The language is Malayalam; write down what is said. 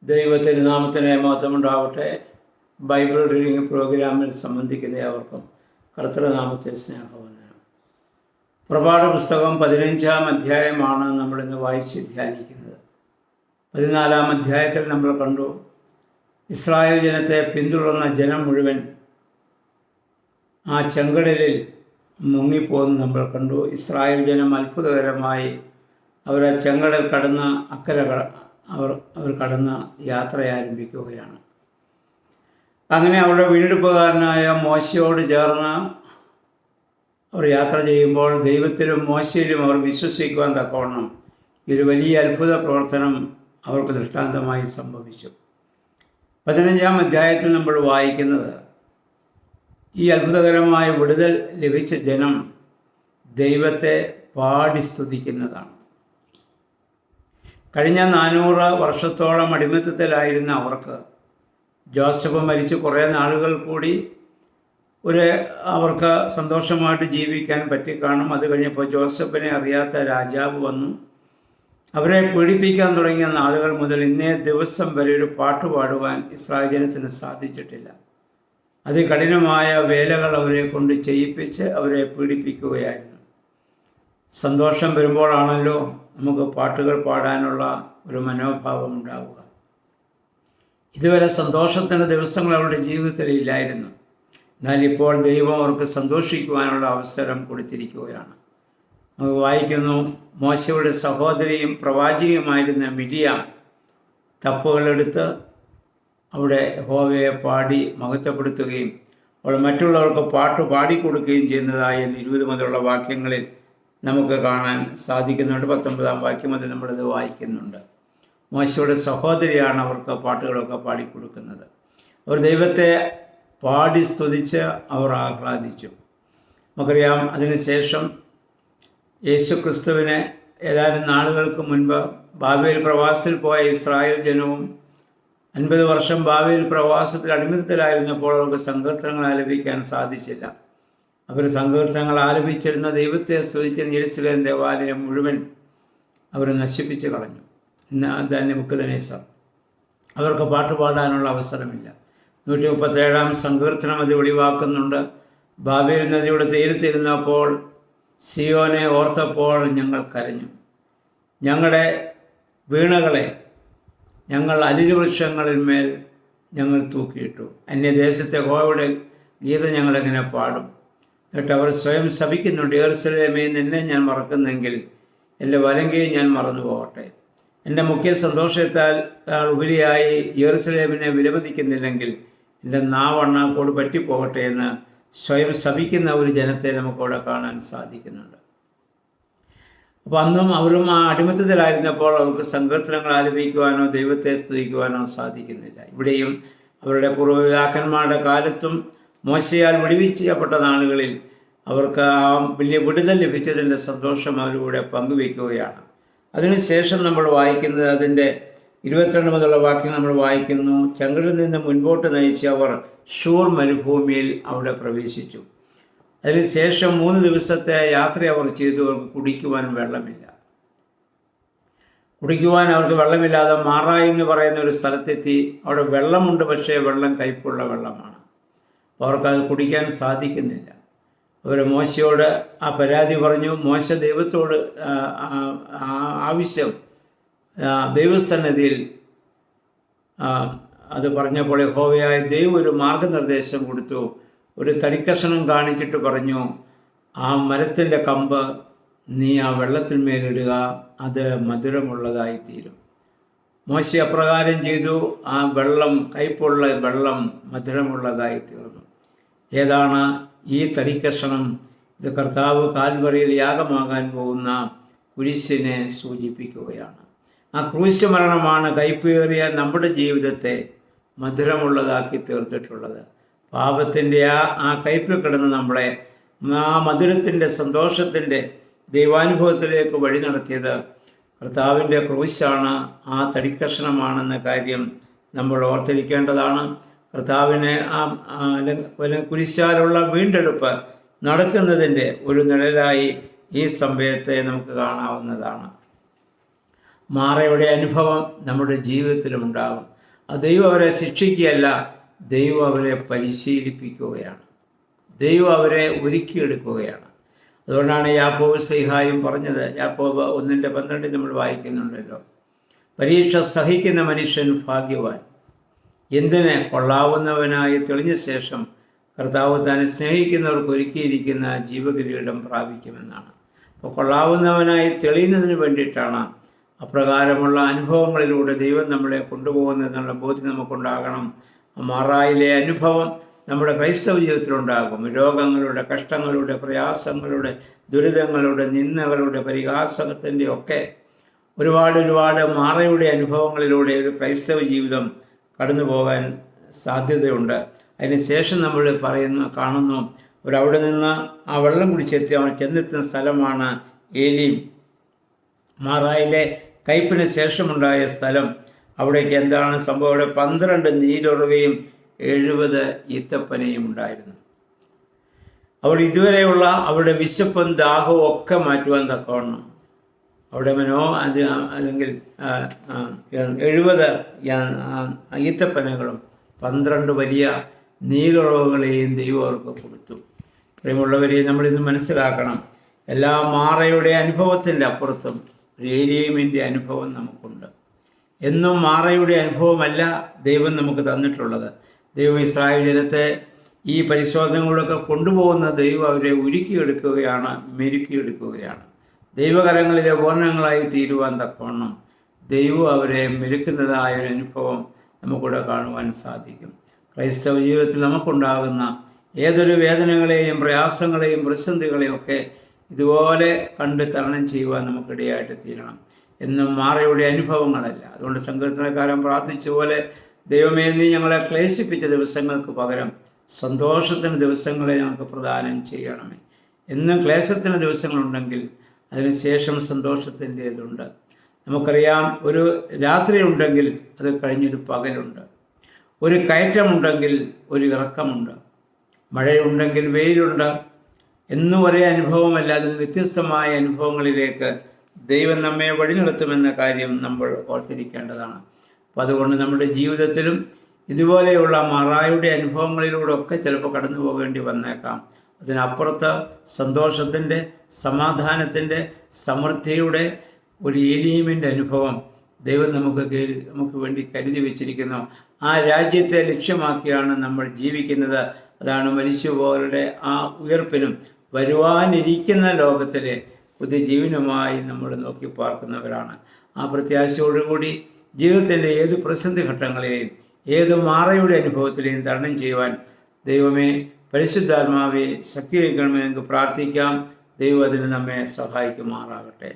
ദൈവത്തിൻ്റെ നാമത്തിന് മഹത്വമുണ്ടാവട്ടെ. ബൈബിൾ റീഡിംഗ് പ്രോഗ്രാമിൽ സംബന്ധിക്കുന്ന അവർക്കും കർത്തൃനാമത്തെ സ്നേഹവന്ദനം. പ്രഭാത പുസ്തകം 15-ാം അധ്യായമാണ് നമ്മളിന്ന് വായിച്ച് ധ്യാനിക്കുന്നത്. 14-ാം അധ്യായത്തിൽ നമ്മൾ കണ്ടു, ഇസ്രായേൽ ജനത്തെ പിന്തുടർന്ന ജനം മുഴുവൻ ആ ചെങ്കടലിൽ മുങ്ങിപ്പോകുന്നു നമ്മൾ കണ്ടു. ഇസ്രായേൽ ജനം അത്ഭുതകരമായി അവരെ ചെങ്കടൽ കടന്ന് അക്കരെ അവർ കടന്ന് യാത്ര ആരംഭിക്കുകയാണ്. അങ്ങനെ അവരുടെ വീണ്ടെടുപ്പുകാരനായ മോശയോട് ചേർന്ന് അവർ യാത്ര ചെയ്യുമ്പോൾ ദൈവത്തിലും മോശയിലും അവർ വിശ്വസിക്കുവാൻ തക്കവണ്ണം ഒരു വലിയ അത്ഭുത പ്രവർത്തനം അവർക്ക് ദൃഷ്ടാന്തമായി സംഭവിച്ചു. 15-ാം അധ്യായത്തിൽ നമ്മൾ വായിക്കുന്നത്, ഈ അത്ഭുതകരമായ വിടുതൽ ലഭിച്ച ജനം ദൈവത്തെ പാടി സ്തുതിക്കുന്നതാണ്. കഴിഞ്ഞ 400 വർഷത്തോളം അടിമത്തത്തിലായിരുന്ന അവർക്ക് ജോസഫ് മരിച്ച് കുറേ നാളുകൾ കൂടി അവർക്ക് സന്തോഷമായിട്ട് ജീവിക്കാൻ പറ്റിക്കാണും. അത് കഴിഞ്ഞപ്പോൾ ജോസഫിനെ അറിയാത്ത രാജാവ് വന്നു അവരെ പീഡിപ്പിക്കാൻ തുടങ്ങിയ നാളുകൾ മുതൽ ഇന്നേ ദിവസം വരെ ഒരു പാട്ട് പാടുവാൻ ഇസ്രായേൽ ജനത്തിന് സാധിച്ചിട്ടില്ല. അതികഠിനമായ വേലകൾ അവരെ കൊണ്ട് ചെയ്യിപ്പിച്ച് അവരെ പീഡിപ്പിക്കുകയായിരുന്നു. സന്തോഷം വരുമ്പോഴാണല്ലോ നമുക്ക് പാട്ടുകൾ പാടാനുള്ള ഒരു മനോഭാവം ഉണ്ടാവുക. ഇതുവരെ സന്തോഷത്തിൻ്റെ ദിവസങ്ങൾ അവരുടെ ജീവിതത്തിൽ ഇല്ലായിരുന്നു. എന്നാൽ ഇപ്പോൾ ദൈവം അവർക്ക് സന്തോഷിക്കുവാനുള്ള അവസരം കൊടുത്തിരിക്കുകയാണ്. നമുക്ക് വായിക്കുന്നു, മോശയുടെ സഹോദരിയും പ്രവാചികയുമായിരുന്ന മിരിയാം തപ്പുകളെടുത്ത് അവിടെ യഹോവയെ പാടി മഹത്വപ്പെടുത്തുകയും അവൾ മറ്റുള്ളവർക്ക് പാട്ട് പാടിക്കൊടുക്കുകയും ചെയ്യുന്നതായ 20 മുതലുള്ള വാക്യങ്ങളിൽ നമുക്ക് കാണാൻ സാധിക്കുന്നുണ്ട്. 19-ാം വാക്യം മുതൽ നമ്മളിത് വായിക്കുന്നുണ്ട്. മോശയുടെ സഹോദരിയാണ് അവർക്ക് പാട്ടുകളൊക്കെ പാടിക്കൊടുക്കുന്നത്. അവർ ദൈവത്തെ പാടി സ്തുതിച്ച് അവർ ആഹ്ലാദിച്ചു. നമുക്കറിയാം, അതിനുശേഷം യേശുക്രിസ്തുവിനെ ഏതാനും നാളുകൾക്ക് മുൻപ് ബാബേൽ പ്രവാസത്തിൽ പോയ ഇസ്രായേൽ ജനവും 50 വർഷം ബാബേൽ പ്രവാസത്തിൽ അടിമത്തത്തിലായിരുന്നപ്പോൾ അവർക്ക് സങ്കീർത്തനങ്ങൾ ആലപിക്കാൻ സാധിച്ചില്ല. അവർ സങ്കീർത്തനങ്ങൾ ആലപിച്ചിരുന്ന ദൈവത്തെ സ്തുതിച്ചിരുന്ന യെരൂശലേം ദേവാലയം മുഴുവൻ അവർ നശിപ്പിച്ച് കളഞ്ഞു. നെബൂഖദ്നേസർ അവർക്ക് പാട്ട് പാടാനുള്ള അവസരമില്ല. 137-ാം സങ്കീർത്തനം അത് വെളിവാക്കുന്നുണ്ട്. ബാബേൽ നദിയുടെ തീരത്തിരുന്നപ്പോൾ സിയോനെ ഓർത്തപ്പോൾ ഞങ്ങൾ കരഞ്ഞു. ഞങ്ങളുടെ വീണകളെ ഞങ്ങൾ അലിവൃക്ഷങ്ങളിന്മേൽ ഞങ്ങൾ തൂക്കിയിട്ടു. അന്യദേശത്തെ യഹോവയുടെ ഗീതം ഞങ്ങളെങ്ങനെ പാടും? എന്നിട്ട് അവർ സ്വയം ശപിക്കുന്നുണ്ട്, യെരൂശലേമേ, നിന്നെ ഞാൻ മറക്കുന്നെങ്കിൽ എൻ്റെ വലങ്കയെ ഞാൻ മറന്നു പോകട്ടെ. എൻ്റെ മുഖ്യ സന്തോഷത്താൽ ഉപരിയായി യെരൂശലേമിനെ വിലമതിക്കുന്നില്ലെങ്കിൽ എൻ്റെ നാവണ്ണാക്കോട് പറ്റിപ്പോകട്ടെ എന്ന് സ്വയം ശപിക്കുന്ന ഒരു ജനത്തെ നമുക്കവിടെ കാണാൻ സാധിക്കുന്നുണ്ട്. അപ്പോൾ അന്നും അവരും ആ അടിമത്തത്തിലായിരുന്നപ്പോൾ അവർക്ക് സങ്കീർത്തനങ്ങൾ ആലപിക്കുവാനോ ദൈവത്തെ സ്തുതിക്കുവാനോ സാധിക്കുന്നില്ല. ഇവിടെയും അവരുടെ പൂർവ്വപിതാക്കന്മാരുടെ കാലത്തും മോശയാൽ വിടുവിക്കപ്പെട്ട നാളുകളിൽ അവർക്ക് ആ വലിയ വിടുതൽ ലഭിച്ചതിൻ്റെ സന്തോഷം അവരിലൂടെ പങ്കുവയ്ക്കുകയാണ്. അതിനുശേഷം നമ്മൾ വായിക്കുന്നത്, അതിൻ്റെ 22 മുതലുള്ള വാക്യം നമ്മൾ വായിക്കുന്നു, ചെങ്കടലിൽ നിന്ന് മുൻപോട്ട് നയിച്ച് അവർ ഷൂർ മരുഭൂമിയിൽ അവിടെ പ്രവേശിച്ചു. അതിനുശേഷം 3 ദിവസത്തെ യാത്ര അവർ ചെയ്തു. അവർക്ക് കുടിക്കുവാൻ വെള്ളമില്ല. കുടിക്കുവാൻ അവർക്ക് വെള്ളമില്ലാതെ മാറായി എന്ന് പറയുന്ന ഒരു സ്ഥലത്തെത്തി. അവിടെ വെള്ളമുണ്ട്, പക്ഷേ വെള്ളം കയ്പുള്ള വെള്ളമാണ്. അവർക്കത് കുടിക്കാൻ സാധിക്കുന്നില്ല. അവർ മോശയോട് ആ പരാതി പറഞ്ഞു. മോശ ദൈവത്തോട് ആവശ്യം ദൈവസന്നിധിയിൽ അത് പറഞ്ഞപ്പോൾ യഹോവയായ ദൈവം ഒരു മാർഗനിർദ്ദേശം കൊടുത്തു. ഒരു തടിക്കഷണം കാണിച്ചിട്ട് പറഞ്ഞു, ആ മരത്തിൻ്റെ കമ്പ് നീ ആ വെള്ളത്തിന്മേലിടുക, അത് മധുരമുള്ളതായിത്തീരും. മോശ അപ്രകാരം ചെയ്തു. ആ വെള്ളം, കയ്പുള്ള വെള്ളം മധുരമുള്ളതായി തീർന്നു. ഏതാണ് ഈ തടിക്കഷണം? ഇത് കർത്താവ് കാൽവറിയിൽ യാഗമാകാൻ പോകുന്ന കുരിശിനെ സൂചിപ്പിക്കുകയാണ്. ആ ക്രൂശ് മരണമാണ് കയ്പേറിയ നമ്മുടെ ജീവിതത്തെ മധുരമുള്ളതാക്കി തീർത്തിട്ടുള്ളത്. പാപത്തിൻ്റെ ആ കയ്പിൽ കിടന്ന് നമ്മളെ ആ മധുരത്തിൻ്റെ സന്തോഷത്തിൻ്റെ ദൈവാനുഭവത്തിലേക്ക് വഴി നടത്തിയത് കർത്താവിൻ്റെ ക്രൂശാണ്, ആ തടിക്കഷണമാണെന്ന കാര്യം നമ്മൾ ഓർത്തിരിക്കേണ്ടതാണ്. കർത്താവിനെ കുരിശാലുള്ള വീണ്ടെടുപ്പ് നടക്കുന്നതിൻ്റെ ഒരു നിഴലായി ഈ സംഭവത്തെ നമുക്ക് കാണാവുന്നതാണ്. മാറയുടെ അനുഭവം നമ്മുടെ ജീവിതത്തിലും ഉണ്ടാകും. ദൈവം അവരെ ശിക്ഷിക്കുകയല്ല, ദൈവം അവരെ പരിശീലിപ്പിക്കുകയാണ്, ദൈവം അവരെ ഒരുക്കിയെടുക്കുകയാണ്. അതുകൊണ്ടാണ് യാക്കോബ് ശ്ലീഹായും പറഞ്ഞത്, യാക്കോബ് 1:12 നമ്മൾ വായിക്കുന്നുണ്ടല്ലോ, പരീക്ഷ സഹിക്കുന്ന മനുഷ്യൻ ഭാഗ്യവാൻ, എന്തിന് കൊള്ളാവുന്നവനായി തെളിഞ്ഞ ശേഷം കർത്താവ് താൻ സ്നേഹിക്കുന്നവർക്ക് ഒരുക്കിയിരിക്കുന്ന ജീവകിരീടം പ്രാപിക്കുമെന്നാണ്. അപ്പോൾ കൊള്ളാവുന്നവനായി തെളിയുന്നതിന് വേണ്ടിയിട്ടാണ് അപ്രകാരമുള്ള അനുഭവങ്ങളിലൂടെ ദൈവം നമ്മളെ കൊണ്ടുപോകുന്നതെന്നുള്ള ബോധ്യം നമുക്കുണ്ടാകണം. മാറായിലെ അനുഭവം നമ്മുടെ ക്രൈസ്തവ ജീവിതത്തിലുണ്ടാകും. രോഗങ്ങളുടെ, കഷ്ടങ്ങളുടെ, പ്രയാസങ്ങളുടെ, ദുരിതങ്ങളുടെ, നിന്ദകളുടെ, പരിഹാസത്തിൻ്റെ ഒക്കെ ഒരുപാട് മാറയുടെ അനുഭവങ്ങളിലൂടെ ഒരു ക്രൈസ്തവ ജീവിതം കടന്നു പോകാൻ സാധ്യതയുണ്ട്. അതിനുശേഷം നമ്മൾ കാണുന്നു, അവിടെ നിന്ന് ആ വെള്ളം കുടിച്ചെത്തി അവൻ ചെന്നെത്തുന്ന സ്ഥലമാണ് ഏലീം. മാറായിലെ കയ്പിന് ശേഷമുണ്ടായ സ്ഥലം. അവിടേക്ക് എന്താണ് സംഭവം? അവിടെ 12 നീരുറവയും 70 ഈത്തപ്പനയും ഉണ്ടായിരുന്നു. അവിടെ ഇതുവരെയുള്ള അവരുടെ വിശപ്പും ദാഹവും ഒക്കെ മാറ്റുവാൻ തക്കവണ്ണം അവിടെ അല്ലെങ്കിൽ 70 ഈത്തപ്പനകളും 12 വലിയ നീരുറവുകളെയും ദൈവം അവർക്ക് കൊടുത്തു. പ്രിയമുള്ളവരെ, നമ്മളിന്ന് മനസ്സിലാക്കണം, എല്ലാ മാറയുടെ അനുഭവത്തിൻ്റെ അപ്പുറത്തും ഒരു ഏലീമിൻ്റെ അനുഭവം നമുക്കുണ്ട്. എന്നും മാറയുടെ അനുഭവമല്ല ദൈവം നമുക്ക് തന്നിട്ടുള്ളത്. ദൈവം ഇസ്രായേൽ ജനത്തെ ഈ പരിശോധനകളൊക്കെ കൊണ്ടുപോകുന്ന ദൈവം അവരെ ഒരുക്കിയെടുക്കുകയാണ്, മെരുക്കിയെടുക്കുകയാണ്. ദൈവകരങ്ങളിലെ പൂർണ്ണങ്ങളായി തീരുവാൻ തക്കവണ്ണം ദൈവം അവരെ മെരുക്കുന്നതായ ഒരു അനുഭവം നമുക്കിവിടെ കാണുവാൻ സാധിക്കും. ക്രൈസ്തവ ജീവിതത്തിൽ നമുക്കുണ്ടാകുന്ന ഏതൊരു വേദനകളെയും പ്രയാസങ്ങളെയും പ്രതിസന്ധികളെയും ഒക്കെ ഇതുപോലെ കണ്ട് തരണം ചെയ്യുവാൻ നമുക്കിടയായിട്ട് തീരണം. എന്നും മാറയുടെ അനുഭവങ്ങളല്ല. അതുകൊണ്ട് സങ്കീർത്തനക്കാരൻ പ്രാർത്ഥിച്ച പോലെ, ദൈവമേ, നീ ഞങ്ങളെ ക്ലേശിപ്പിച്ച ദിവസങ്ങൾക്ക് പകരം സന്തോഷത്തിന് ദിവസങ്ങളെ ഞങ്ങൾക്ക് പ്രദാനം ചെയ്യണമേ. എന്നും ക്ലേശത്തിന് ദിവസങ്ങളുണ്ടെങ്കിൽ അതിനുശേഷം സന്തോഷത്തിൻ്റേതുണ്ട്. നമുക്കറിയാം, ഒരു രാത്രി ഉണ്ടെങ്കിൽ അത് കഴിഞ്ഞൊരു പകലുണ്ട്. ഒരു കയറ്റമുണ്ടെങ്കിൽ ഒരു ഇറക്കമുണ്ട്. മഴയുണ്ടെങ്കിൽ വെയിലുണ്ട്. എന്നും ഒരേ അനുഭവമല്ല, അതിന് വ്യത്യസ്തമായ അനുഭവങ്ങളിലേക്ക് ദൈവം നമ്മെ വഴി നടത്തുമെന്ന കാര്യം നമ്മൾ ഓർത്തിരിക്കേണ്ടതാണ്. അപ്പോൾ അതുകൊണ്ട് നമ്മുടെ ജീവിതത്തിലും ഇതുപോലെയുള്ള മാറായുടെ അനുഭവങ്ങളിലൂടെ ഒക്കെ ചിലപ്പോൾ കടന്നു പോകേണ്ടി വന്നേക്കാം. അതിനപ്പുറത്ത് സന്തോഷത്തിൻ്റെ, സമാധാനത്തിൻ്റെ, സമൃദ്ധിയുടെ ഒരു ഏലീമിൻ്റെ അനുഭവം ദൈവം നമുക്ക് വേണ്ടി കരുതി വച്ചിരിക്കുന്നു. ആ രാജ്യത്തെ ലക്ഷ്യമാക്കിയാണ് നമ്മൾ ജീവിക്കുന്നത്. അതാണ് മരിച്ചുപോയവരുടെ ആ ഉയർപ്പിനും വരുവാനിരിക്കുന്ന ലോകത്തിലെ പുതിയ ജീവനുമായി നമ്മൾ നോക്കി പാർക്കുന്നവരാണ്. ആ പ്രത്യാശയോടുകൂടി ജീവിതത്തിൻ്റെ ഏത് പ്രതിസന്ധി ഘട്ടങ്ങളെയും ഏത് മാറയുടെ അനുഭവത്തിലെയും തരണം ചെയ്യുവാൻ ദൈവമേ, പരിശുദ്ധാത്മാവെ ശക്തീകരിക്കണമെന്ന് പ്രാർത്ഥിക്കാം. ദൈവം അതിന് നമ്മെ സഹായിക്കുമാറാകട്ടെ.